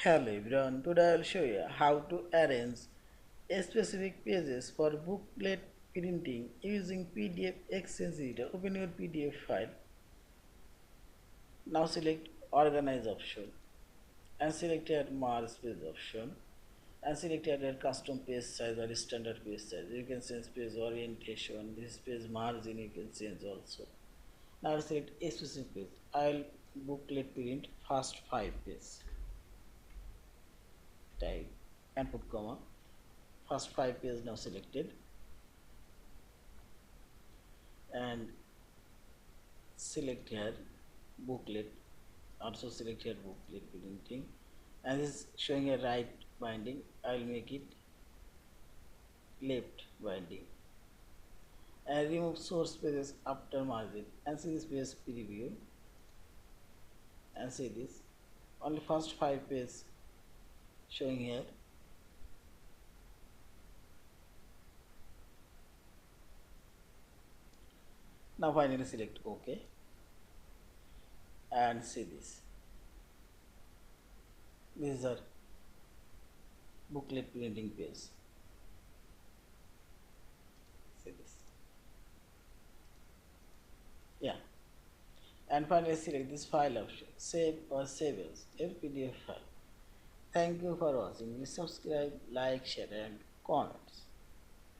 Hello everyone, today I will show you how to arrange specific pages for booklet printing using PDF-XChange Editor. Open your PDF file. Now select Organize option and select your Mark page option and select your custom page size or standard page size. You can change page orientation, this page margin you can change also. Now I'll select a specific page. I'll booklet print first 5 pages. Type and put comma. First 5 pages now selected and select here booklet, also select here booklet printing, and this is showing a right binding. I will make it left binding and remove source pages after margin and see this page preview and see this only first 5 pages showing here. Now finally select OK and see this. These are booklet printing page. See this. Yeah. And finally select this file option. Save or save as a PDF file. Thank you for watching. Please subscribe, like, share and comments.